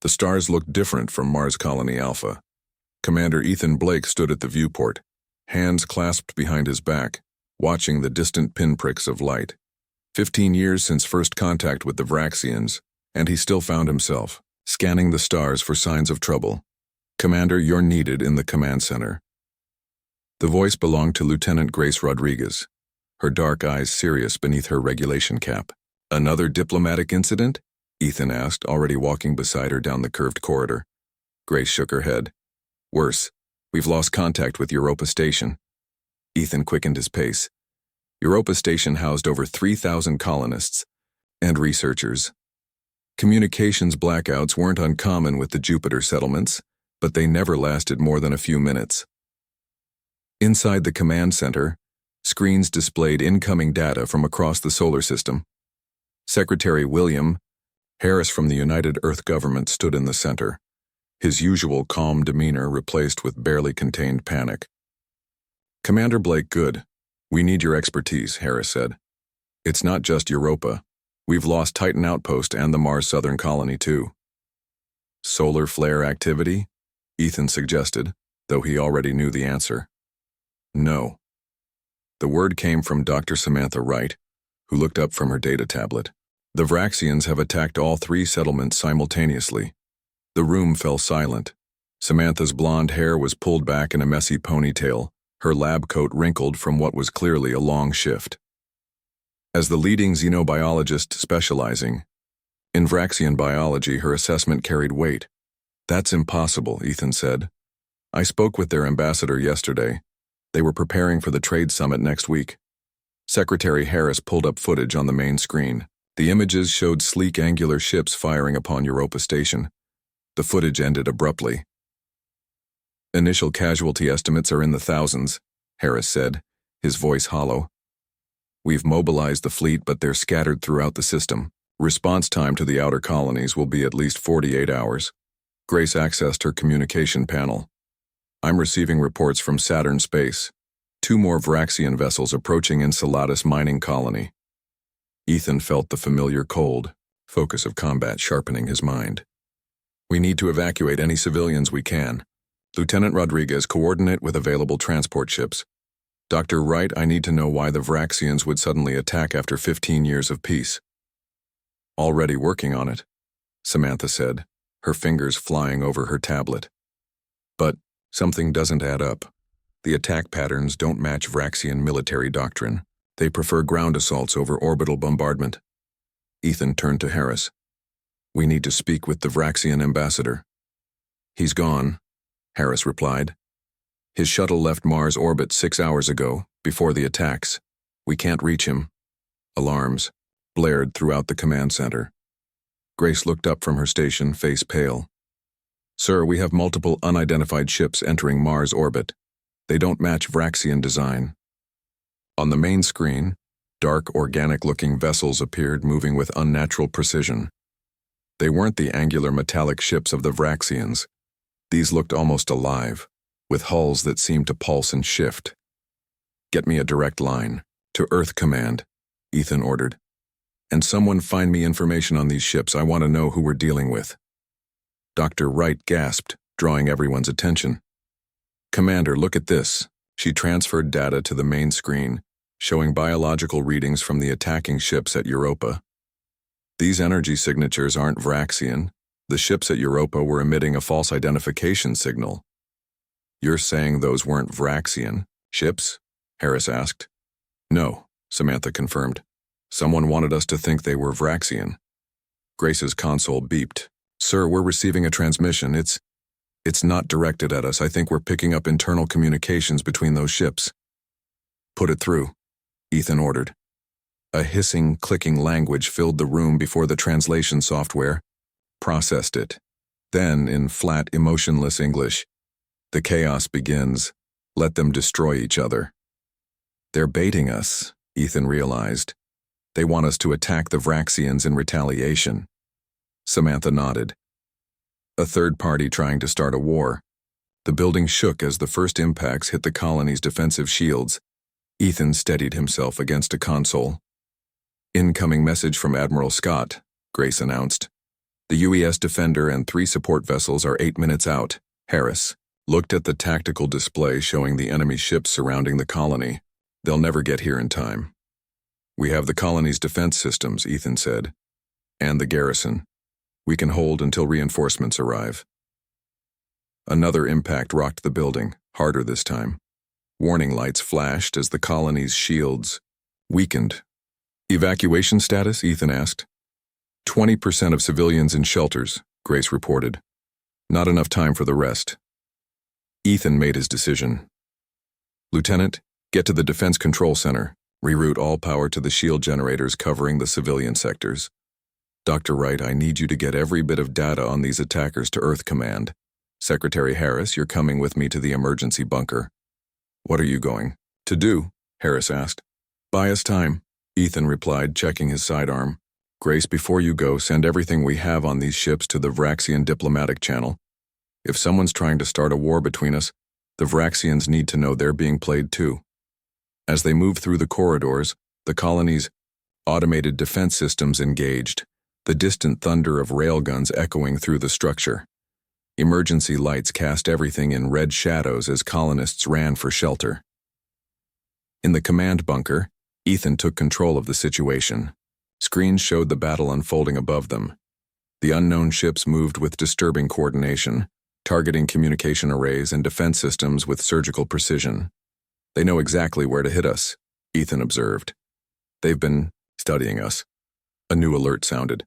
The stars looked different from Mars Colony Alpha. Commander Ethan Blake stood at the viewport, hands clasped behind his back, watching the distant pinpricks of light. 15 years since first contact with the Vraxians, and he still found himself scanning the stars for signs of trouble. "Commander, you're needed in the command center." The voice belonged to Lieutenant Grace Rodriguez, her dark eyes serious beneath her regulation cap. "Another diplomatic incident?" Ethan asked, already walking beside her down the curved corridor. Grace shook her head. "Worse. We've lost contact with Europa Station." Ethan quickened his pace. Europa Station housed over 3,000 colonists and researchers. Communications blackouts weren't uncommon with the Jupiter settlements, but they never lasted more than a few minutes. Inside the command center, screens displayed incoming data from across the solar system. Secretary William Harris from the United Earth government stood in the center, his usual calm demeanor replaced with barely contained panic. "Commander Blake, good. We need your expertise," Harris said. "It's not just Europa. We've lost Titan Outpost and the Mars Southern Colony, too." "Solar flare activity?" Ethan suggested, though he already knew the answer. "No." The word came from Dr. Samantha Wright, who looked up from her data tablet. "The Vraxians have attacked all 3 settlements simultaneously." The room fell silent. Samantha's blonde hair was pulled back in a messy ponytail, her lab coat wrinkled from what was clearly a long shift. As the leading xenobiologist specializing in Vraxian biology, her assessment carried weight. "That's impossible," Ethan said. "I spoke with their ambassador yesterday. They were preparing for the trade summit next week." Secretary Harris pulled up footage on the main screen. The images showed sleek angular ships firing upon Europa Station. The footage ended abruptly. "Initial casualty estimates are in the thousands," Harris said, his voice hollow. "We've mobilized the fleet, but they're scattered throughout the system. Response time to the outer colonies will be at least 48 hours. Grace accessed her communication panel. "I'm receiving reports from Saturn Space. 2 more Vraxian vessels approaching Enceladus mining colony." Ethan felt the familiar cold focus of combat sharpening his mind. "We need to evacuate any civilians we can. Lieutenant Rodriguez, coordinate with available transport ships. Dr. Wright, I need to know why the Vraxians would suddenly attack after 15 years of peace." "Already working on it," Samantha said, her fingers flying over her tablet. "But something doesn't add up. The attack patterns don't match Vraxian military doctrine. They prefer ground assaults over orbital bombardment." Ethan turned to Harris. "We need to speak with the Vraxian ambassador." "He's gone," Harris replied. "His shuttle left Mars orbit 6 hours ago, before the attacks. We can't reach him." Alarms blared throughout the command center. Grace looked up from her station, face pale. "Sir, we have multiple unidentified ships entering Mars orbit. They don't match Vraxian design." On the main screen, dark, organic-looking vessels appeared, moving with unnatural precision. They weren't the angular metallic ships of the Vraxians. These looked almost alive, with hulls that seemed to pulse and shift. "Get me a direct line to Earth Command," Ethan ordered. "And someone find me information on these ships. I want to know who we're dealing with." Dr. Wright gasped, drawing everyone's attention. "Commander, look at this." She transferred data to the main screen, showing biological readings from the attacking ships at Europa. "These energy signatures aren't Vraxian. The ships at Europa were emitting a false identification signal." "You're saying those weren't Vraxian ships?" Harris asked. "No," Samantha confirmed. "Someone wanted us to think they were Vraxian." Grace's console beeped. "Sir, we're receiving a transmission. It's not directed at us. I think we're picking up internal communications between those ships." "Put it through," Ethan ordered. A hissing, clicking language filled the room before the translation software processed it. Then, in flat, emotionless English, "The chaos begins. Let them destroy each other." "They're baiting us," Ethan realized. "They want us to attack the Vraxians in retaliation." Samantha nodded. "A third party trying to start a war." The building shook as the first impacts hit the colony's defensive shields. Ethan steadied himself against a console. "Incoming message from Admiral Scott," Grace announced. The UES Defender and 3 support vessels are 8 minutes out. Harris looked at the tactical display showing the enemy ships surrounding the colony. They'll never get here in time. We have the colony's defense systems, Ethan said, and the garrison. We can hold until reinforcements arrive. Another impact rocked the building, harder this time. Warning lights flashed as the colony's shields weakened. Evacuation status? Ethan asked. 20% of civilians in shelters, Grace reported. Not enough time for the rest. Ethan made his decision. Lieutenant, get to the Defense Control Center. Reroute all power to the shield generators covering the civilian sectors. Dr. Wright, I need you to get every bit of data on these attackers to Earth Command. Secretary Harris, you're coming with me to the emergency bunker. What are you going to do? Harris asked. Buy us time, Ethan replied, checking his sidearm. Grace, before you go, send everything we have on these ships to the Vraxian diplomatic channel. If someone's trying to start a war between us, the Vraxians need to know they're being played too. As they moved through the corridors, the colony's automated defense systems engaged, the distant thunder of railguns echoing through the structure. Emergency lights cast everything in red shadows as colonists ran for shelter. In the command bunker, Ethan took control of the situation. Screens showed the battle unfolding above them. The unknown ships moved with disturbing coordination, targeting communication arrays and defense systems with surgical precision. They know exactly where to hit us, Ethan observed. They've been studying us. A new alert sounded.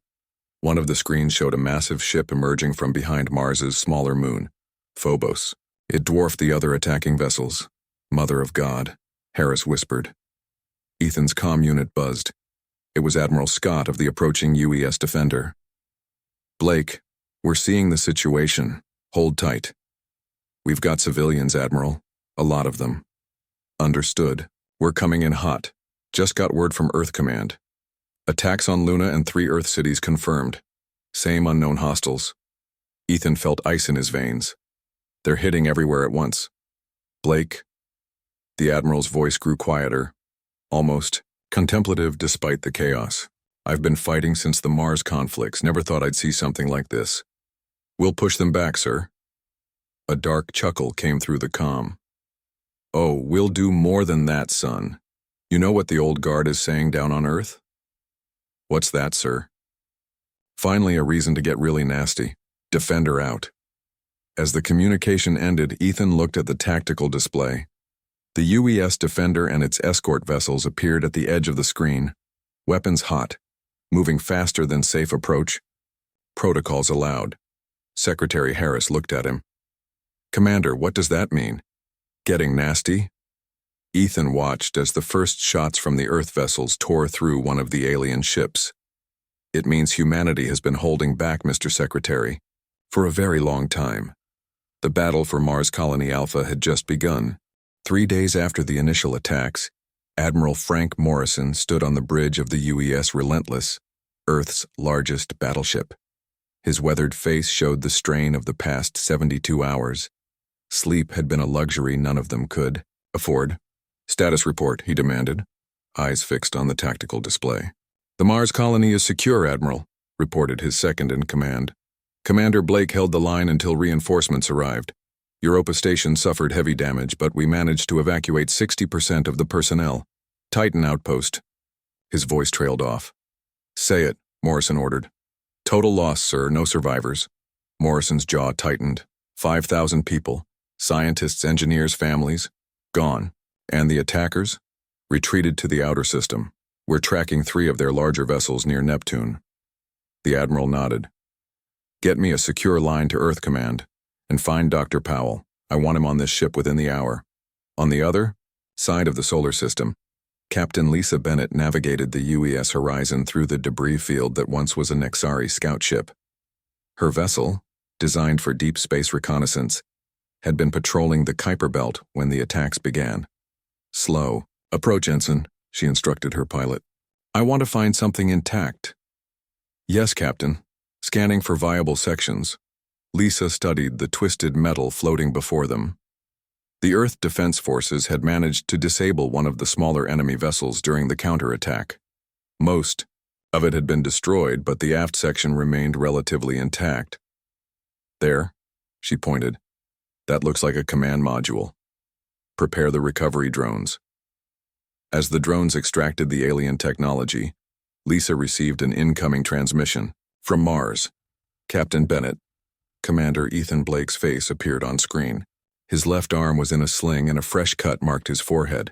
One of the screens showed a massive ship emerging from behind Mars's smaller moon, Phobos. It dwarfed the other attacking vessels. Mother of God, Harris whispered. Ethan's comm unit buzzed. It was Admiral Scott of the approaching UES Defender. Blake, we're seeing the situation. Hold tight. We've got civilians, Admiral. A lot of them. Understood. We're coming in hot. Just got word from Earth Command. Attacks on Luna and 3 Earth cities confirmed. Same unknown hostiles. Ethan felt ice in his veins. They're hitting everywhere at once. Blake. The Admiral's voice grew quieter, almost contemplative despite the chaos. I've been fighting since the Mars conflicts. Never thought I'd see something like this. We'll push them back, sir. A dark chuckle came through the comm. Oh, we'll do more than that, son. You know what the old guard is saying down on Earth? What's that, sir? Finally, a reason to get really nasty. Defender out. As the communication ended, Ethan looked at the tactical display. The UES Defender and its escort vessels appeared at the edge of the screen, weapons hot, moving faster than safe approach. Protocols allowed. Secretary Harris looked at him. Commander, what does that mean? Getting nasty? Ethan watched as the first shots from the Earth vessels tore through one of the alien ships. It means humanity has been holding back, Mr. Secretary, for a very long time. The battle for Mars Colony Alpha had just begun. 3 days after the initial attacks, Admiral Frank Morrison stood on the bridge of the UES Relentless, Earth's largest battleship. His weathered face showed the strain of the past 72 hours. Sleep had been a luxury none of them could afford. Status report, he demanded, eyes fixed on the tactical display. The Mars colony is secure, Admiral, reported his second-in-command. Commander Blake held the line until reinforcements arrived. Europa Station suffered heavy damage, but we managed to evacuate 60% of the personnel. Titan outpost. His voice trailed off. Say it, Morrison ordered. Total loss, sir, no survivors. Morrison's jaw tightened. 5,000 people. Scientists, engineers, families. Gone. And the attackers? Retreated to the outer system. We're tracking 3 of their larger vessels near Neptune. The Admiral nodded. Get me a secure line to Earth Command. And find Dr. Powell. I want him on this ship within the hour. On the other side of the solar system, Captain Lisa Bennett navigated the UES horizon through the debris field that once was a Nexari scout ship. Her vessel, designed for deep space reconnaissance, had been patrolling the Kuiper Belt when the attacks began. Slow. Approach, Ensign, she instructed her pilot. I want to find something intact. Yes, Captain. Scanning for viable sections. Lisa studied the twisted metal floating before them. The Earth Defense Forces had managed to disable one of the smaller enemy vessels during the counterattack. Most, of it had been destroyed, but the aft section remained relatively intact. There, she pointed. That looks like a command module. Prepare the recovery drones. As the drones extracted the alien technology, Lisa received an incoming transmission from Mars. Captain Bennett. Commander Ethan Blake's face appeared on screen. His left arm was in a sling and a fresh cut marked his forehead.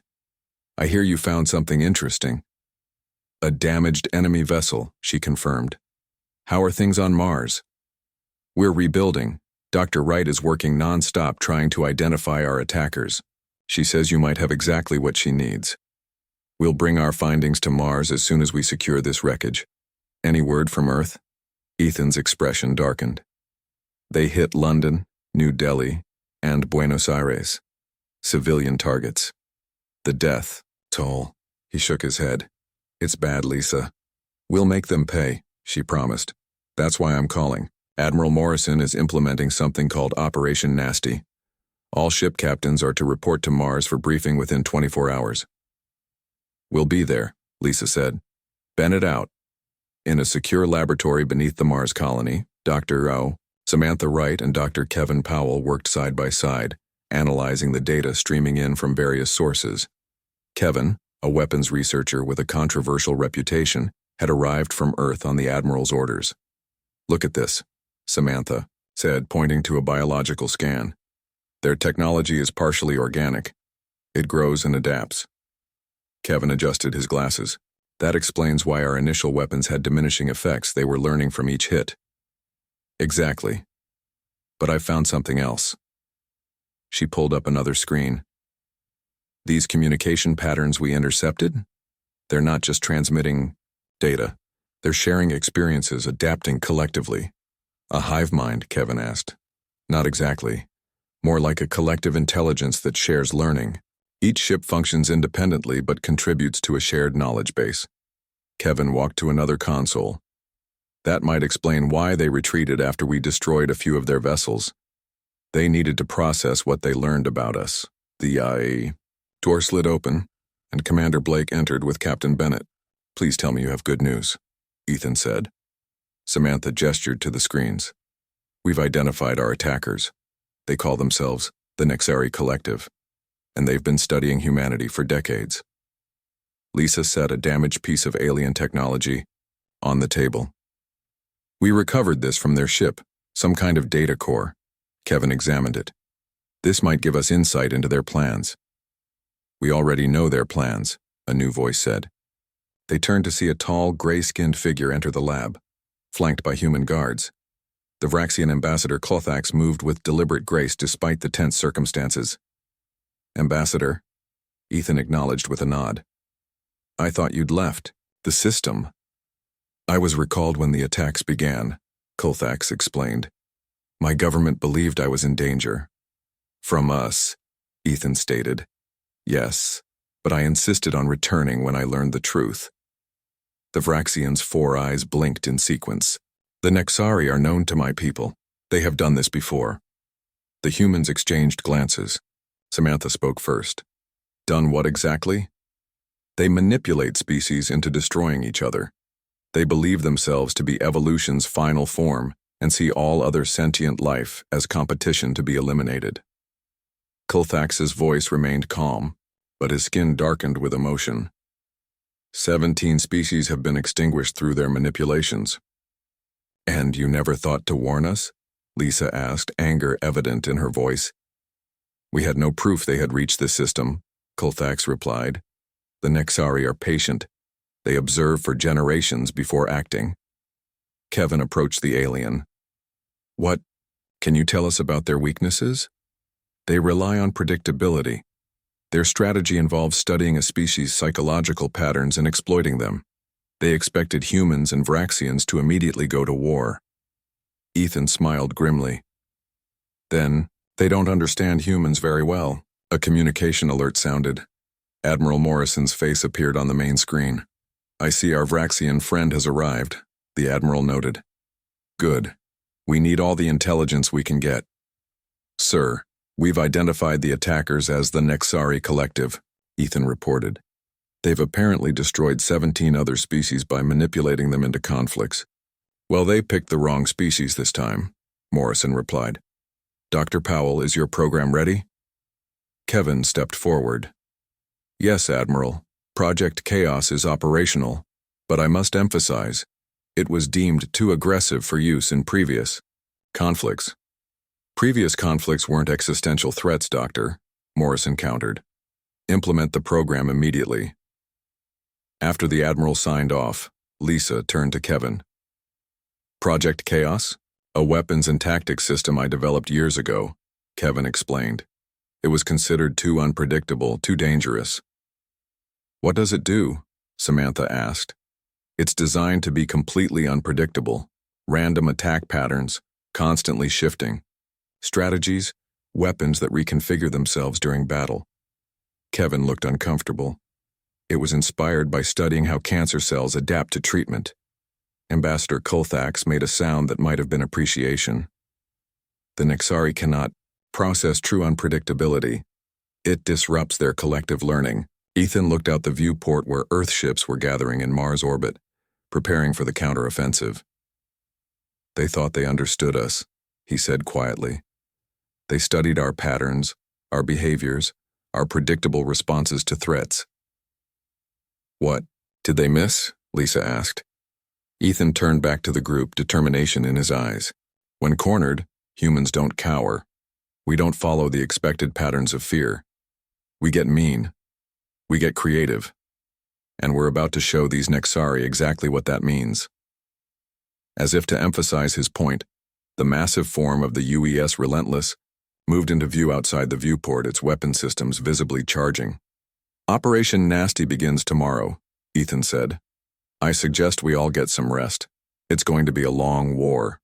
I hear you found something interesting. A damaged enemy vessel, she confirmed. How are things on Mars? We're rebuilding. Dr. Wright is working non-stop trying to identify our attackers. She says you might have exactly what she needs. We'll bring our findings to Mars as soon as we secure this wreckage. Any word from Earth? Ethan's expression darkened. They hit London, New Delhi, and Buenos Aires. Civilian targets. The death toll. He shook his head. It's bad, Lisa. We'll make them pay, she promised. That's why I'm calling. Admiral Morrison is implementing something called Operation Nasty. All ship captains are to report to Mars for briefing within 24 hours. We'll be there, Lisa said. Bennett out. In a secure laboratory beneath the Mars colony, Dr. O, Samantha Wright and Dr. Kevin Powell worked side by side, analyzing the data streaming in from various sources. Kevin, a weapons researcher with a controversial reputation, had arrived from Earth on the Admiral's orders. Look at this, Samantha said, pointing to a biological scan. Their technology is partially organic. It grows and adapts. Kevin adjusted his glasses. That explains why our initial weapons had diminishing effects. They were learning from each hit. Exactly. But I found something else. She pulled up another screen. These communication patterns we intercepted? They're not just transmitting data. They're sharing experiences, adapting collectively. A hive mind, Kevin asked. Not exactly. More like a collective intelligence that shares learning. Each ship functions independently but contributes to a shared knowledge base. Kevin walked to another console. That might explain why they retreated after we destroyed a few of their vessels. They needed to process what they learned about us. The door slid open, and Commander Blake entered with Captain Bennett. Please tell me you have good news, Ethan said. Samantha gestured to the screens. We've identified our attackers. They call themselves the Nexari Collective, and they've been studying humanity for decades. Lisa set a damaged piece of alien technology on the table. We recovered this from their ship, some kind of data core. Kevin examined it. This might give us insight into their plans. We already know their plans, a new voice said. They turned to see a tall, gray-skinned figure enter the lab, flanked by human guards. The Vraxian ambassador Clothax moved with deliberate grace despite the tense circumstances. Ambassador, Ethan acknowledged with a nod. I thought you'd left. The system. I was recalled when the attacks began, Colfax explained. My government believed I was in danger. From us, Ethan stated. Yes, but I insisted on returning when I learned the truth. The Vraxians' 4 eyes blinked in sequence. The Nexari are known to my people. They have done this before. The humans exchanged glances. Samantha spoke first. Done what exactly? They manipulate species into destroying each other. They believe themselves to be evolution's final form and see all other sentient life as competition to be eliminated. Colfax's voice remained calm, but his skin darkened with emotion. 17 species have been extinguished through their manipulations. And you never thought to warn us? Lisa asked, anger evident in her voice. We had no proof they had reached the system, Colfax replied. The Nexari are patient. They observe for generations before acting. Kevin approached the alien. What? Can you tell us about their weaknesses? They rely on predictability. Their strategy involves studying a species' psychological patterns and exploiting them. They expected humans and Vraxians to immediately go to war. Ethan smiled grimly. Then, they don't understand humans very well. A communication alert sounded. Admiral Morrison's face appeared on the main screen. I see our Vraxian friend has arrived, the Admiral noted. Good. We need all the intelligence we can get. Sir, we've identified the attackers as the Nexari Collective, Ethan reported. They've apparently destroyed 17 other species by manipulating them into conflicts. Well, they picked the wrong species this time, Morrison replied. Dr. Powell, is your program ready? Kevin stepped forward. Yes, Admiral. Project Chaos is operational, but I must emphasize, it was deemed too aggressive for use in previous conflicts. Previous conflicts weren't existential threats, Doctor, Morrison countered. Implement the program immediately. After the Admiral signed off, Lisa turned to Kevin. Project Chaos? A weapons and tactics system I developed years ago, Kevin explained. It was considered too unpredictable, too dangerous. What does it do? Samantha asked. It's designed to be completely unpredictable. Random attack patterns, constantly shifting. Strategies, weapons that reconfigure themselves during battle. Kevin looked uncomfortable. It was inspired by studying how cancer cells adapt to treatment. Ambassador Colthax made a sound that might have been appreciation. The Nexari cannot process true unpredictability. It disrupts their collective learning. Ethan looked out the viewport where Earth ships were gathering in Mars orbit, preparing for the counteroffensive. They thought they understood us, he said quietly. They studied our patterns, our behaviors, our predictable responses to threats. What did they miss? Lisa asked. Ethan turned back to the group, determination in his eyes. When cornered, humans don't cower. We don't follow the expected patterns of fear. We get mean. We get creative. And we're about to show these Nexari exactly what that means. As if to emphasize his point, the massive form of the UES Relentless moved into view outside the viewport, its weapon systems visibly charging. Operation Nasty begins tomorrow, Ethan said. I suggest we all get some rest. It's going to be a long war.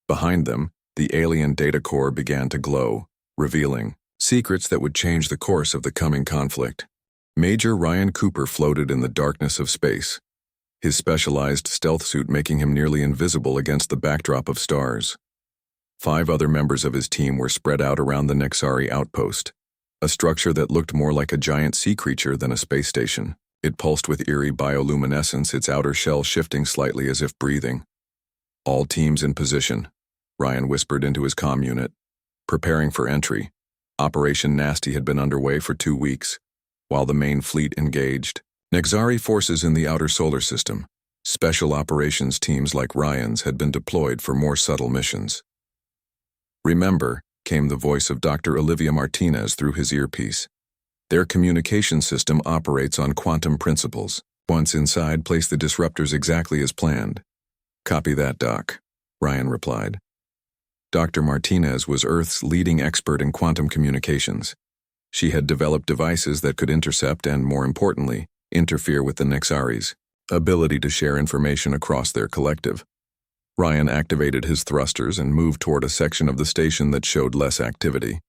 Behind them, the alien data core began to glow, revealing secrets that would change the course of the coming conflict. Major Ryan Cooper floated in the darkness of space, his specialized stealth suit making him nearly invisible against the backdrop of stars. 5 other members of his team were spread out around the Nexari outpost, a structure that looked more like a giant sea creature than a space station. It pulsed with eerie bioluminescence, its outer shell shifting slightly as if breathing. All teams in position, Ryan whispered into his comm unit. Preparing for entry. Operation Nasty had been underway for 2 weeks, while the main fleet engaged. Nexari forces in the outer solar system, special operations teams like Ryan's, had been deployed for more subtle missions. Remember, came the voice of Dr. Olivia Martinez through his earpiece. Their communication system operates on quantum principles. Once inside, place the disruptors exactly as planned. Copy that, Doc, Ryan replied. Dr. Martinez was Earth's leading expert in quantum communications. She had developed devices that could intercept and, more importantly, interfere with the Nexari's ability to share information across their collective. Ryan activated his thrusters and moved toward a section of the station that showed less activity.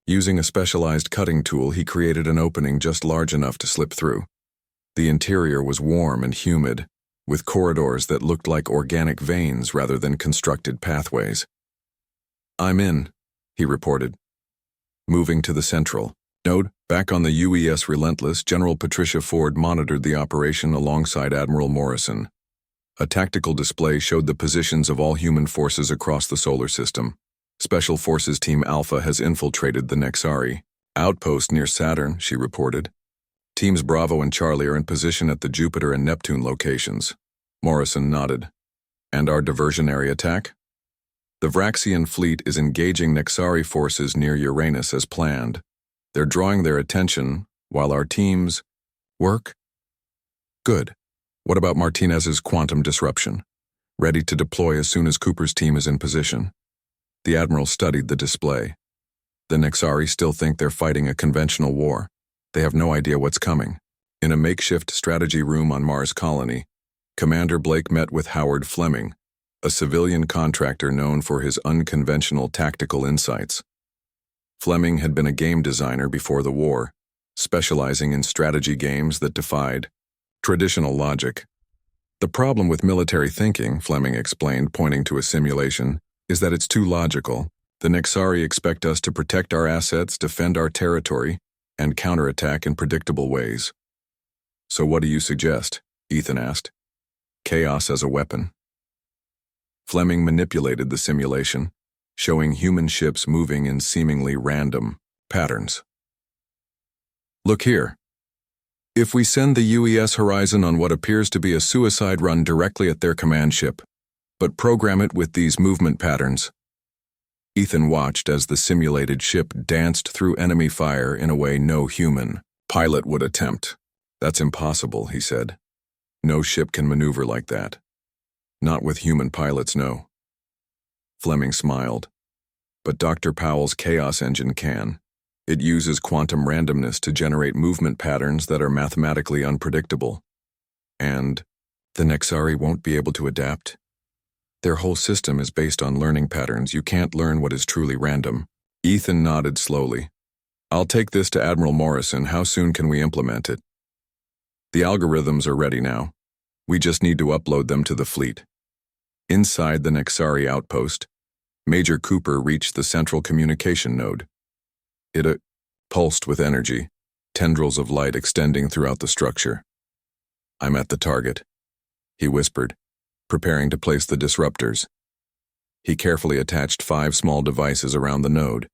Using a specialized cutting tool, he created an opening just large enough to slip through. The interior was warm and humid, with corridors that looked like organic veins rather than constructed pathways. I'm in, he reported. Moving to the central node, back on the UES Relentless, General Patricia Ford monitored the operation alongside Admiral Morrison. A tactical display showed the positions of all human forces across the solar system. Special Forces Team Alpha has infiltrated the Nexari outpost near Saturn, she reported. Teams Bravo and Charlie are in position at the Jupiter and Neptune locations. Morrison nodded. And our diversionary attack? The Vraxian fleet is engaging Nexari forces near Uranus as planned. They're drawing their attention while our teams work? Good. What about Martinez's quantum disruption? Ready to deploy as soon as Cooper's team is in position. The Admiral studied the display. The Nexari still think they're fighting a conventional war. They have no idea what's coming. In a makeshift strategy room on Mars Colony, Commander Blake met with Howard Fleming, a civilian contractor known for his unconventional tactical insights. Fleming had been a game designer before the war, specializing in strategy games that defied traditional logic. The problem with military thinking, Fleming explained, pointing to a simulation, is that it's too logical. The Nexari expect us to protect our assets, defend our territory, and counterattack in predictable ways. So what do you suggest? Ethan asked. Chaos as a weapon. Fleming manipulated the simulation, showing human ships moving in seemingly random patterns. Look here. If we send the UES Horizon on what appears to be a suicide run directly at their command ship, but program it with these movement patterns. Ethan watched as the simulated ship danced through enemy fire in a way no human pilot would attempt. That's impossible, he said. No ship can maneuver like that. Not with human pilots, no. Fleming smiled. But Dr. Powell's Chaos engine can. It uses quantum randomness to generate movement patterns that are mathematically unpredictable. And the Nexari won't be able to adapt? Their whole system is based on learning patterns. You can't learn what is truly random. Ethan nodded slowly. I'll take this to Admiral Morrison. How soon can we implement it? The algorithms are ready now. We just need to upload them to the fleet. Inside the Nexari outpost, Major Cooper reached the central communication node. It pulsed with energy, tendrils of light extending throughout the structure. I'm at the target, he whispered, preparing to place the disruptors. He carefully attached 5 small devices around the node.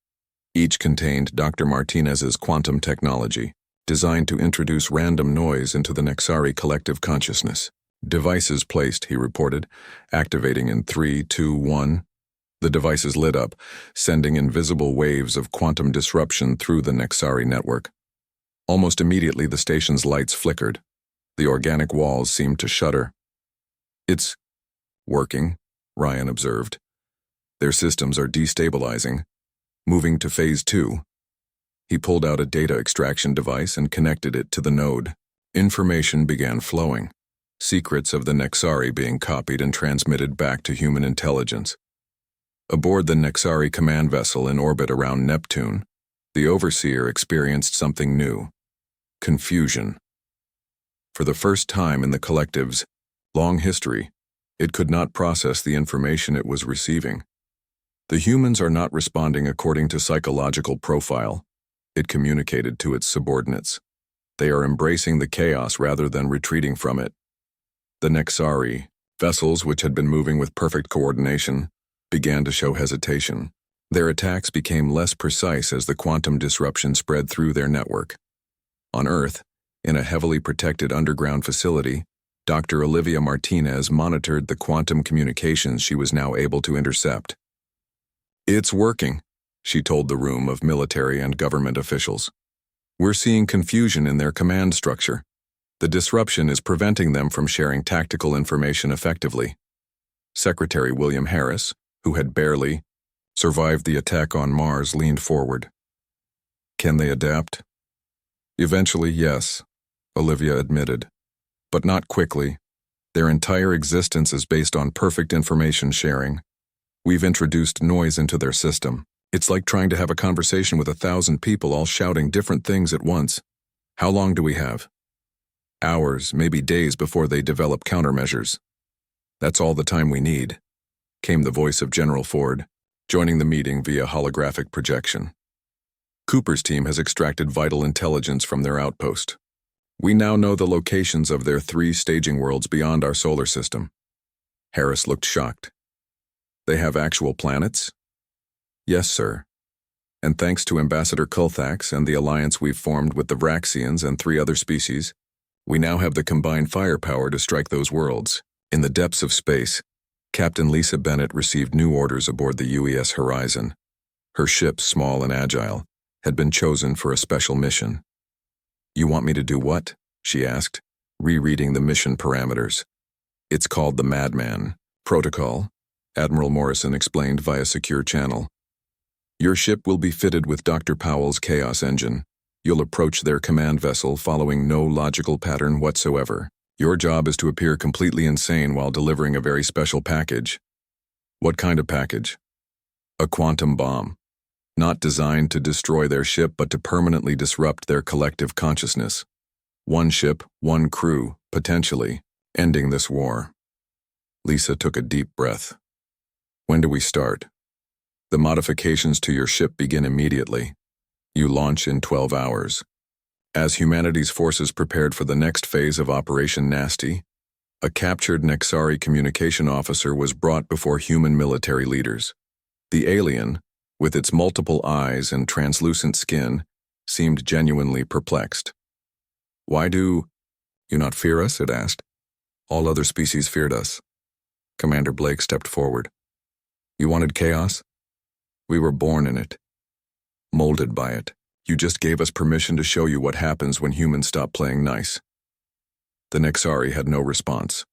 Each contained Dr. Martinez's quantum technology, designed to introduce random noise into the Nexari collective consciousness. Devices placed, he reported, activating in 3, 2, 1. The devices lit up, sending invisible waves of quantum disruption through the Nexari network. Almost immediately, the station's lights flickered. The organic walls seemed to shudder. It's working, Ryan observed. Their systems are destabilizing, moving to phase 2. He pulled out a data extraction device and connected it to the node. Information began flowing, secrets of the Nexari being copied and transmitted back to human intelligence. Aboard the Nexari command vessel in orbit around Neptune, the Overseer experienced something new: confusion. For the first time in the collective's long history, it could not process the information it was receiving. The humans are not responding according to psychological profile, it communicated to its subordinates. They are embracing the chaos rather than retreating from it. The Nexari, vessels which had been moving with perfect coordination, began to show hesitation. Their attacks became less precise as the quantum disruption spread through their network. On Earth, in a heavily protected underground facility, Dr. Olivia Martinez monitored the quantum communications she was now able to intercept. It's working, she told the room of military and government officials. We're seeing confusion in their command structure. The disruption is preventing them from sharing tactical information effectively. Secretary William Harris, who had barely survived the attack on Mars, leaned forward. Can they adapt? Eventually, yes, Olivia admitted. But not quickly. Their entire existence is based on perfect information sharing. We've introduced noise into their system. It's like trying to have a conversation with 1,000 people all shouting different things at once. How long do we have? Hours, maybe days before they develop countermeasures. That's all the time we need, came the voice of General Ford, joining the meeting via holographic projection. Cooper's team has extracted vital intelligence from their outpost. We now know the locations of their 3 staging worlds beyond our solar system. Harris looked shocked. They have actual planets? Yes, sir. And thanks to Ambassador Kulthax and the alliance we've formed with the Vraxians and 3 other species, we now have the combined firepower to strike those worlds. In the depths of space, Captain Lisa Bennett received new orders aboard the UES Horizon. Her ship, small and agile, had been chosen for a special mission. You want me to do what? She asked, rereading the mission parameters. It's called the Madman Protocol, Admiral Morrison explained via secure channel. Your ship will be fitted with Dr. Powell's Chaos engine. You'll approach their command vessel following no logical pattern whatsoever. Your job is to appear completely insane while delivering a very special package. What kind of package? A quantum bomb. Not designed to destroy their ship, but to permanently disrupt their collective consciousness. 1 ship, 1 crew, potentially, ending this war. Lisa took a deep breath. When do we start? The modifications to your ship begin immediately. You launch in 12 hours. As humanity's forces prepared for the next phase of Operation Nasty, a captured Nexari communication officer was brought before human military leaders. The alien, with its multiple eyes and translucent skin, seemed genuinely perplexed. "Why do you not fear us?" it asked. "All other species feared us." Commander Blake stepped forward. "You wanted chaos? We were born in it, molded by it. You just gave us permission to show you what happens when humans stop playing nice." The Nexari had no response.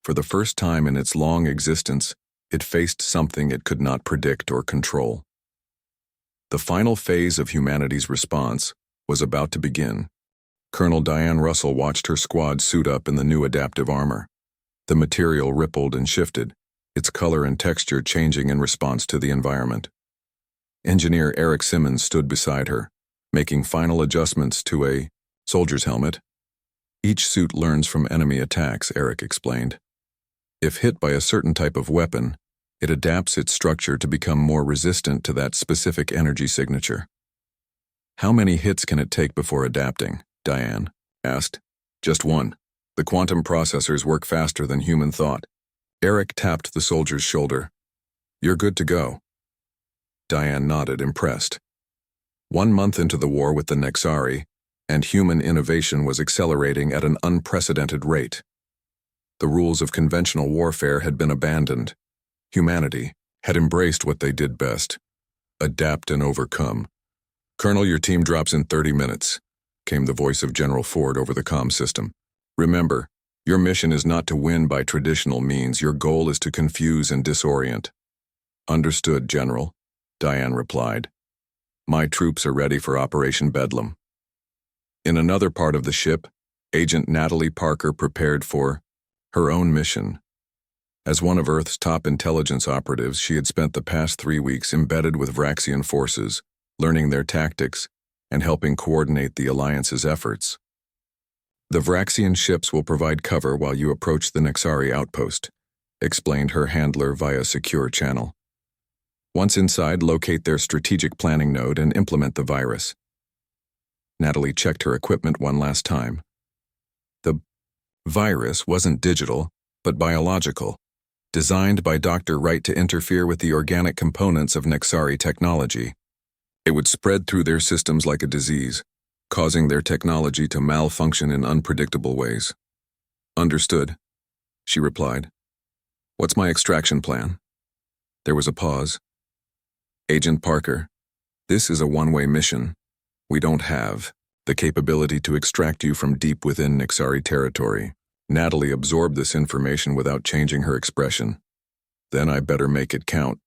For the first time in its long existence, it faced something it could not predict or control. The final phase of humanity's response was about to begin. Colonel Diane Russell watched her squad suit up in the new adaptive armor. The material rippled and shifted, its color and texture changing in response to the environment. Engineer Eric Simmons stood beside her, making final adjustments to a soldier's helmet. "Each suit learns from enemy attacks," Eric explained. "If hit by a certain type of weapon, it adapts its structure to become more resistant to that specific energy signature." "How many hits can it take before adapting?" Diane asked. "Just one. The quantum processors work faster than human thought." Eric tapped the soldier's shoulder. "You're good to go." Diane nodded, impressed. 1 month into the war with the Nexari, and human innovation was accelerating at an unprecedented rate. The rules of conventional warfare had been abandoned. Humanity had embraced what they did best: adapt and overcome. "Colonel, your team drops in 30 minutes, came the voice of General Ford over the comm system. "Remember, your mission is not to win by traditional means. Your goal is to confuse and disorient." "Understood, General," Diane replied. "My troops are ready for Operation Bedlam." In another part of the ship, Agent Natalie Parker prepared for her own mission. As one of Earth's top intelligence operatives, she had spent the past 3 weeks embedded with Vraxian forces, learning their tactics and helping coordinate the Alliance's efforts. "The Vraxian ships will provide cover while you approach the Nexari outpost," explained her handler via secure channel. "Once inside, locate their strategic planning node and implement the virus." Natalie checked her equipment one last time. The virus wasn't digital, but biological, designed by Dr. Wright to interfere with the organic components of Nexari technology. It would spread through their systems like a disease, causing their technology to malfunction in unpredictable ways. "Understood," she replied. "What's my extraction plan?" There was a pause. "Agent Parker, this is a one-way mission. We don't have the capability to extract you from deep within Nexari territory." Natalie absorbed this information without changing her expression. "Then I better make it count."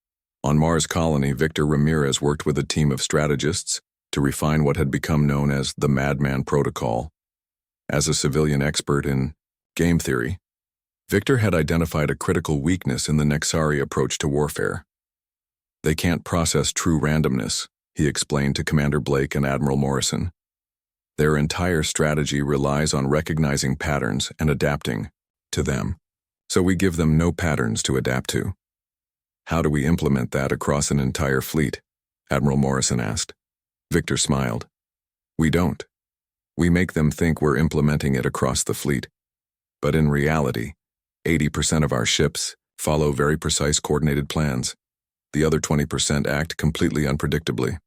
On Mars Colony, Victor Ramirez worked with a team of strategists to refine what had become known as the Madman Protocol. As a civilian expert in game theory, Victor had identified a critical weakness in the Nexari approach to warfare. "They can't process true randomness," he explained to Commander Blake and Admiral Morrison. "Their entire strategy relies on recognizing patterns and adapting to them, so we give them no patterns to adapt to." "How do we implement that across an entire fleet?" Admiral Morrison asked. Victor smiled. "We don't. We make them think we're implementing it across the fleet. But in reality, 80% of our ships follow very precise coordinated plans. The other 20% act completely unpredictably."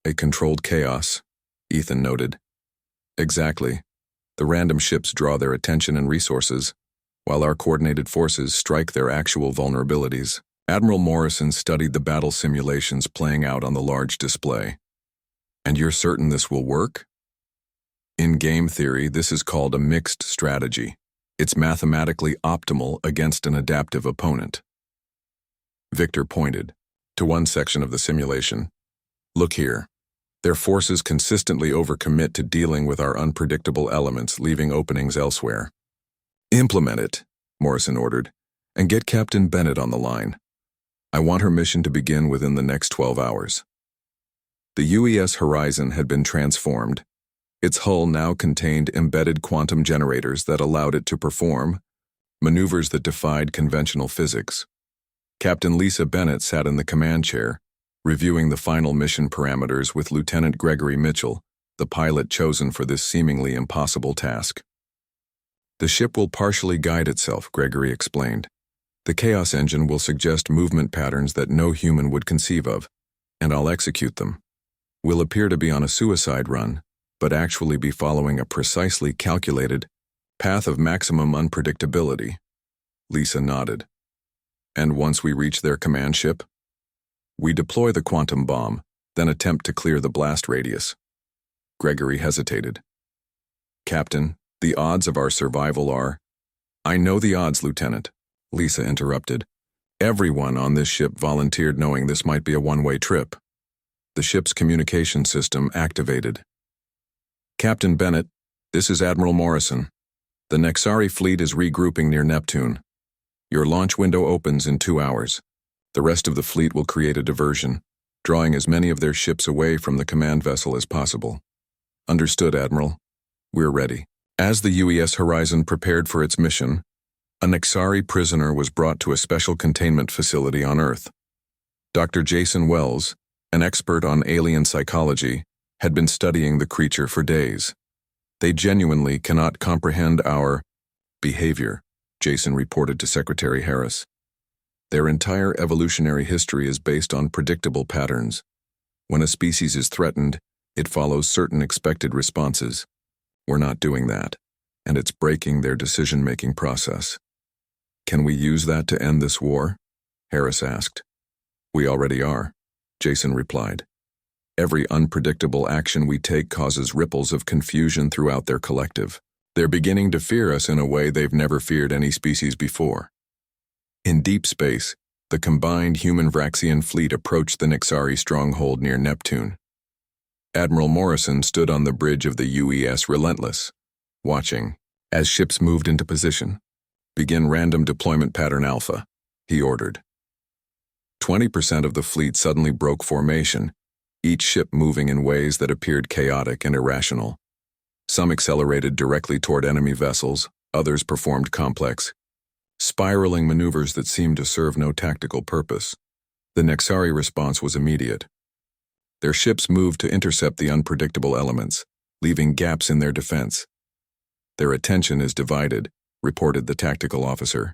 "A controlled chaos," Ethan noted. "Exactly. The random ships draw their attention and resources, while our coordinated forces strike their actual vulnerabilities." Admiral Morrison studied the battle simulations playing out on the large display. "And you're certain this will work?" "In game theory, this is called a mixed strategy. It's mathematically optimal against an adaptive opponent." Victor pointed to one section of the simulation. "Look here. Their forces consistently overcommit to dealing with our unpredictable elements, leaving openings elsewhere." "Implement it," Morrison ordered, "and get Captain Bennett on the line. I want her mission to begin within the next 12 hours." The UES Horizon had been transformed. Its hull now contained embedded quantum generators that allowed it to perform maneuvers that defied conventional physics. Captain Lisa Bennett sat in the command chair, reviewing the final mission parameters with Lieutenant Gregory Mitchell, the pilot chosen for this seemingly impossible task. The ship will partially guide itself, Gregory explained. The Chaos Engine will suggest movement patterns that no human would conceive of, and I'll execute them. We'll appear to be on a suicide run, but actually be following a precisely calculated path of maximum unpredictability. Lisa nodded. And once we reach their command ship? We deploy the quantum bomb, then attempt to clear the blast radius. Gregory hesitated. Captain, the odds of our survival are— I know the odds, Lieutenant, Lisa interrupted. Everyone on this ship volunteered knowing this might be a one-way trip. The ship's communication system activated. Captain Bennett, this is Admiral Morrison. The Nexari fleet is regrouping near Neptune. Your launch window opens in 2 hours. The rest of the fleet will create a diversion, drawing as many of their ships away from the command vessel as possible. Understood, Admiral. We're ready. As the UES Horizon prepared for its mission, a Nexari prisoner was brought to a special containment facility on Earth. Dr. Jason Wells, an expert on alien psychology, had been studying the creature for days. They genuinely cannot comprehend our behavior, Jason reported to Secretary Harris. Their entire evolutionary history is based on predictable patterns. When a species is threatened, it follows certain expected responses. We're not doing that, and it's breaking their decision-making process. Can we use that to end this war? Harris asked. We already are, Jason replied. Every unpredictable action we take causes ripples of confusion throughout their collective. They're beginning to fear us in a way they've never feared any species before. In deep space, the combined human-Vraxian fleet approached the Nexari stronghold near Neptune. Admiral Morrison stood on the bridge of the UES Relentless, watching. As ships moved into position, begin random deployment pattern Alpha, he ordered. 20% of the fleet suddenly broke formation, each ship moving in ways that appeared chaotic and irrational. Some accelerated directly toward enemy vessels, others performed complex, spiraling maneuvers that seemed to serve no tactical purpose. The Nexari response was immediate. Their ships moved to intercept the unpredictable elements, leaving gaps in their defense. Their attention is divided, reported the tactical officer.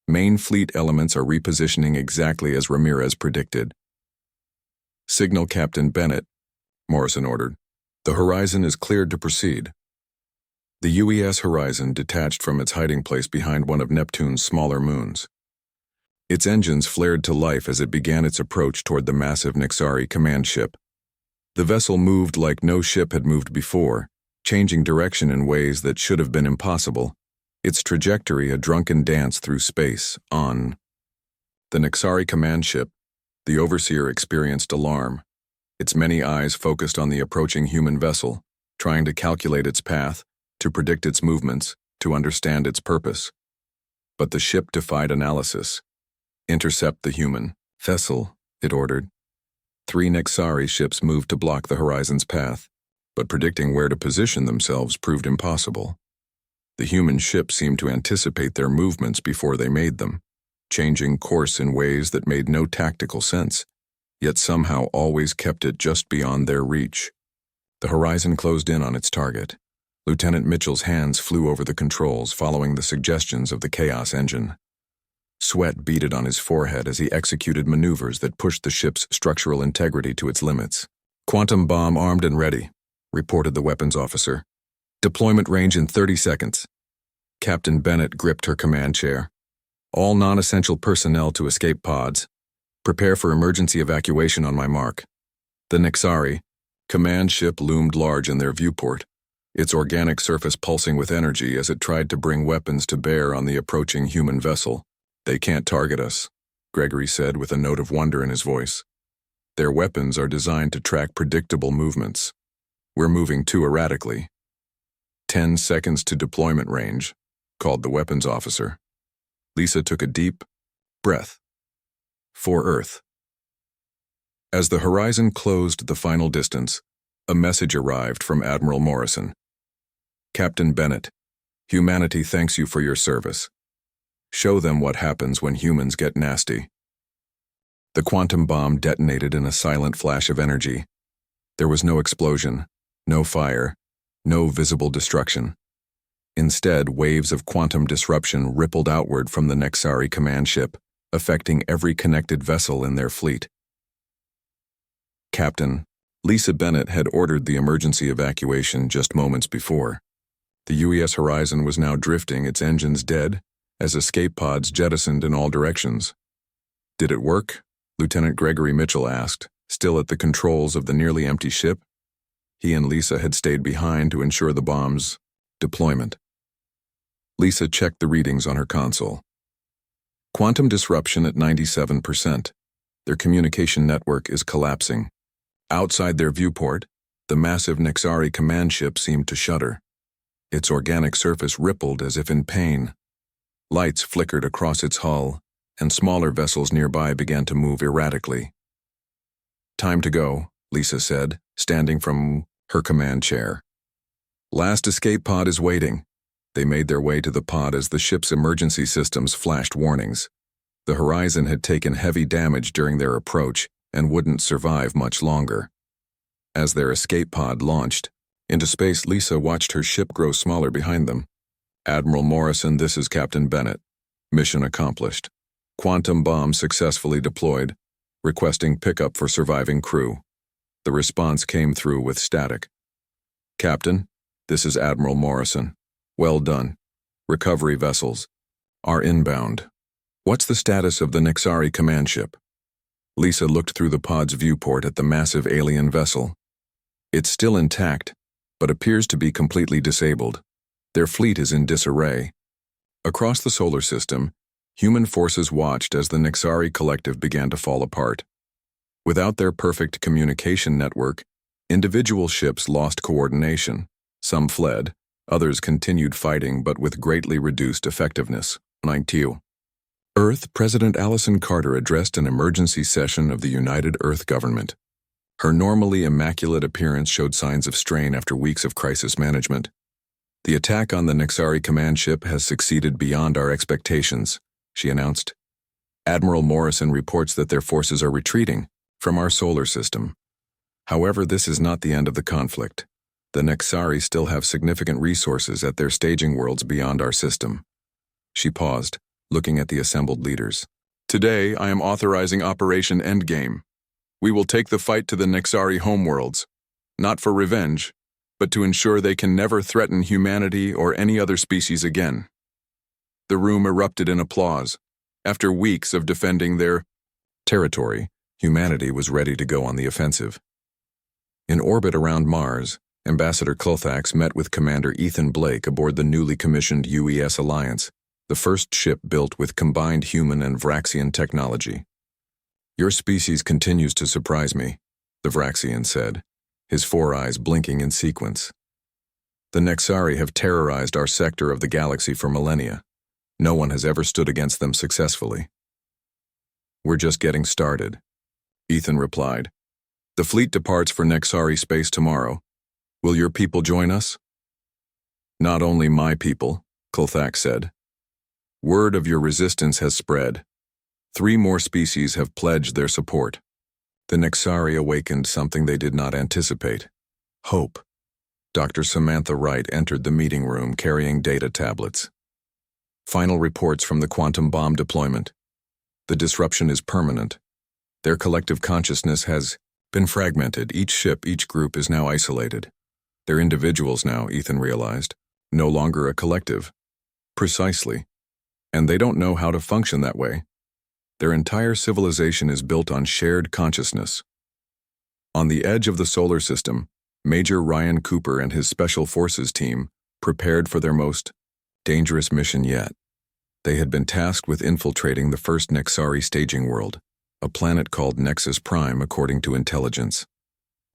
Main fleet elements are repositioning exactly as Ramirez predicted. Signal Captain Bennett, Morrison ordered. The horizon is cleared to proceed. The UES Horizon detached from its hiding place behind one of Neptune's smaller moons. Its engines flared to life as it began its approach toward the massive Nexari command ship. The vessel moved like no ship had moved before, changing direction in ways that should have been impossible, its trajectory a drunken dance through space, on. The Nexari command ship, the overseer experienced alarm, its many eyes focused on the approaching human vessel, trying to calculate its path, to predict its movements, to understand its purpose. But the ship defied analysis. Intercept the human vessel, it ordered. 3 Nexari ships moved to block the horizon's path, but predicting where to position themselves proved impossible. The human ship seemed to anticipate their movements before they made them, changing course in ways that made no tactical sense, yet somehow always kept it just beyond their reach. The horizon closed in on its target. Lieutenant Mitchell's hands flew over the controls, following the suggestions of the Chaos Engine. Sweat beaded on his forehead as he executed maneuvers that pushed the ship's structural integrity to its limits. Quantum bomb armed and ready, reported the weapons officer. Deployment range in 30 seconds. Captain Bennett gripped her command chair. All non-essential personnel to escape pods. Prepare for emergency evacuation on my mark. The Nexari command ship loomed large in their viewport, its organic surface pulsing with energy as it tried to bring weapons to bear on the approaching human vessel. They can't target us, Gregory said with a note of wonder in his voice. Their weapons are designed to track predictable movements. We're moving too erratically. 10 seconds to deployment range, called the weapons officer. Lisa took a deep breath. For Earth. As the horizon closed the final distance, a message arrived from Admiral Morrison. Captain Bennett, humanity thanks you for your service. Show them what happens when humans get nasty. The quantum bomb detonated in a silent flash of energy. There was no explosion, No fire, no visible destruction. Instead, waves of quantum disruption rippled outward from the Nexari command ship, affecting every connected vessel in their fleet. Captain, Lisa Bennett had ordered the emergency evacuation just moments before. The UES Horizon was now drifting, its engines dead, as escape pods jettisoned in all directions. Did it work? Lieutenant Gregory Mitchell asked, still at the controls of the nearly empty ship. He and Lisa had stayed behind to ensure the bomb's deployment. Lisa checked the readings on her console. Quantum disruption at 97%. Their communication network is collapsing. Outside their viewport, the massive Nexari command ship seemed to shudder. Its organic surface rippled as if in pain. Lights flickered across its hull, and smaller vessels nearby began to move erratically. Time to go, Lisa said, standing from her command chair. Last escape pod is waiting. They made their way to the pod as the ship's emergency systems flashed warnings. The Horizon had taken heavy damage during their approach and wouldn't survive much longer. As their escape pod launched into space, Lisa watched her ship grow smaller behind them. Admiral Morrison, this is Captain Bennett. Mission accomplished. Quantum bomb successfully deployed, requesting pickup for surviving crew. The response came through with static. Captain, this is Admiral Morrison. Well done. Recovery vessels are inbound. What's the status of the Nexari command ship? Lisa looked through the pod's viewport at the massive alien vessel. It's still intact, but appears to be completely disabled. Their fleet is in disarray. Across the solar system, human forces watched as the Nexari collective began to fall apart. Without their perfect communication network, individual ships lost coordination. Some fled, others continued fighting but with greatly reduced effectiveness. 19. Earth, President Allison Carter addressed an emergency session of the United Earth Government. Her normally immaculate appearance showed signs of strain after weeks of crisis management. The attack on the Nexari command ship has succeeded beyond our expectations, she announced. Admiral Morrison reports that their forces are retreating from our solar system. However, this is not the end of the conflict. The Nexari still have significant resources at their staging worlds beyond our system. She paused, looking at the assembled leaders. Today, I am authorizing Operation Endgame. We will take the fight to the Nexari homeworlds, not for revenge, but to ensure they can never threaten humanity or any other species again. The room erupted in applause. After weeks of defending their territory, humanity was ready to go on the offensive. In orbit around Mars, Ambassador Colthax met with Commander Ethan Blake aboard the newly commissioned UES Alliance, the first ship built with combined human and Vraxian technology. Your species continues to surprise me, the Vraxian said, his four eyes blinking in sequence. The Nexari have terrorized our sector of the galaxy for millennia. No one has ever stood against them successfully. We're just getting started, Ethan replied. The fleet departs for Nexari space tomorrow. Will your people join us? Not only my people, Colthax said. Word of your resistance has spread. 3 more species have pledged their support. The Nexari awakened something they did not anticipate. Hope. Dr. Samantha Wright entered the meeting room carrying data tablets. Final reports from the quantum bomb deployment. The disruption is permanent. Their collective consciousness has been fragmented. Each ship, each group is now isolated. They're individuals now, Ethan realized, no longer a collective. Precisely. And they don't know how to function that way. Their entire civilization is built on shared consciousness. On the edge of the solar system, Major Ryan Cooper and his Special Forces team prepared for their most dangerous mission yet. They had been tasked with infiltrating the first Nexari staging world, a planet called Nexus Prime according to intelligence.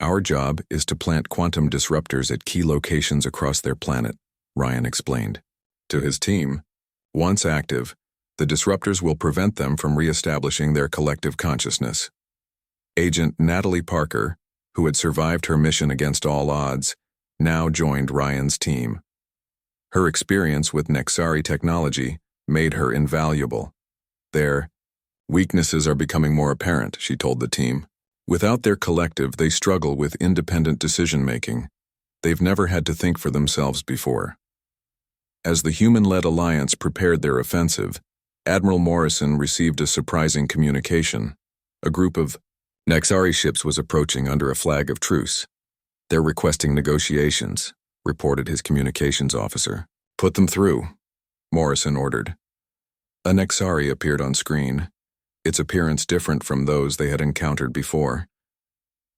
Our job is to plant quantum disruptors at key locations across their planet, Ryan explained. To his team, once active, the disruptors will prevent them from re-establishing their collective consciousness. Agent Natalie Parker, who had survived her mission against all odds, now joined Ryan's team. Her experience with Nexari technology made her invaluable. Their weaknesses are becoming more apparent, she told the team. Without their collective, they struggle with independent decision-making. They've never had to think for themselves before. As the human-led alliance prepared their offensive, Admiral Morrison received a surprising communication. A group of Nexari ships was approaching under a flag of truce. "They're requesting negotiations," reported his communications officer. "Put them through," Morrison ordered. A Nexari appeared on screen, its appearance different from those they had encountered before.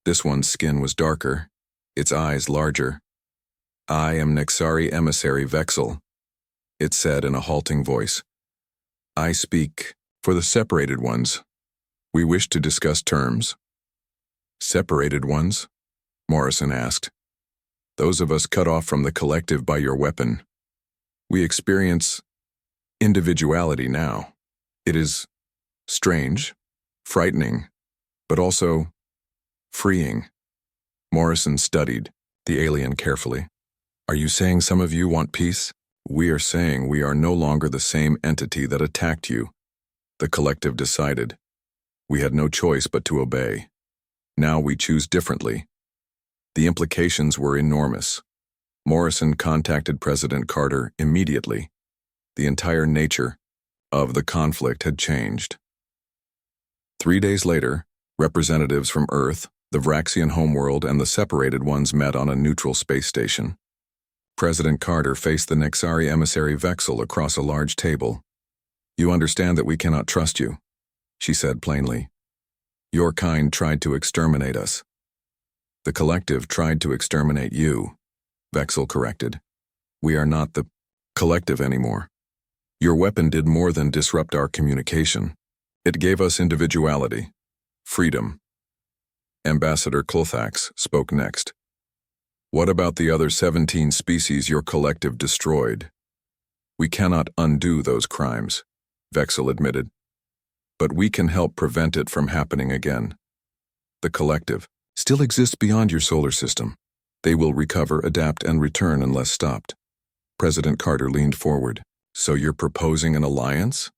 This one's skin was darker, its eyes larger. "I am Nexari emissary Vexel," it said in a halting voice. "I speak for the separated ones. We wish to discuss terms." "Separated ones?" Morrison asked. "Those of us cut off from the collective by your weapon. We experience individuality now. It is strange, frightening, but also freeing." Morrison studied the alien carefully. "Are you saying some of you want peace? We are saying we are no longer the same entity that attacked you. The collective decided. We had no choice but to obey. Now we choose differently." The implications were enormous. Morrison contacted President Carter immediately. The entire nature of the conflict had changed. 3 days later, representatives from Earth, the Vraxian homeworld, and the separated ones met on a neutral space station. President Carter faced the Nexari emissary Vexel across a large table. "You understand that we cannot trust you," she said plainly. "Your kind tried to exterminate us." "The collective tried to exterminate you," Vexel corrected. "We are not the collective anymore. Your weapon did more than disrupt our communication. It gave us individuality, freedom." Ambassador Clothax spoke next. "What about the other 17 species your collective destroyed?" "We cannot undo those crimes," Vexel admitted. "But we can help prevent it from happening again. The collective still exists beyond your solar system. They will recover, adapt, and return unless stopped." President Carter leaned forward. "So you're proposing an alliance?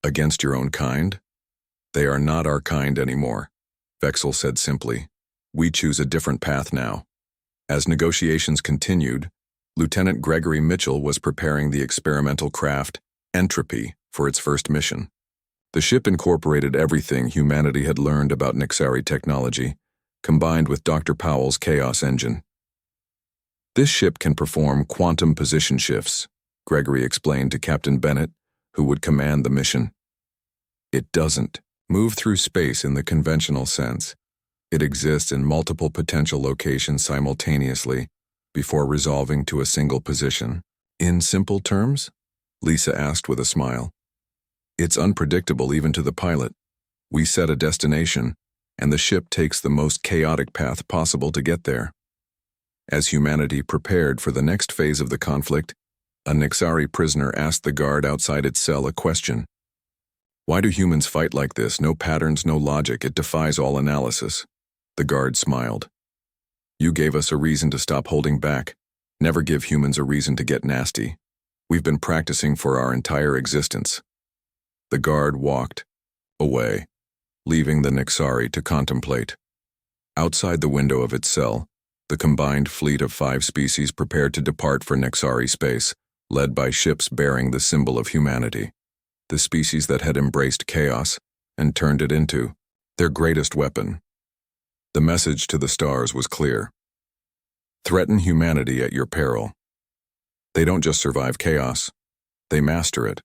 Against your own kind?" "They are not our kind anymore," Vexel said simply. "We choose a different path now." As negotiations continued, Lieutenant Gregory Mitchell was preparing the experimental craft Entropy for its first mission. The ship incorporated everything humanity had learned about Nexari technology, combined with Dr. Powell's Chaos engine. "This ship can perform quantum position shifts," Gregory explained to Captain Bennett, who would command the mission. "It doesn't move through space in the conventional sense. It exists in multiple potential locations simultaneously before resolving to a single position." "In simple terms?" Lisa asked with a smile. "It's unpredictable even to the pilot. We set a destination, and the ship takes the most chaotic path possible to get there." As humanity prepared for the next phase of the conflict, a Nexari prisoner asked the guard outside its cell a question. "Why do humans fight like this? No patterns, no logic. It defies all analysis." The guard smiled. "You gave us a reason to stop holding back. Never give humans a reason to get nasty. We've been practicing for our entire existence." The guard walked away, leaving the Nexari to contemplate. Outside the window of its cell, the combined fleet of 5 species prepared to depart for Nexari space, led by ships bearing the symbol of humanity, the species that had embraced chaos and turned it into their greatest weapon. The message to the stars was clear. Threaten humanity at your peril. They don't just survive chaos, they master it.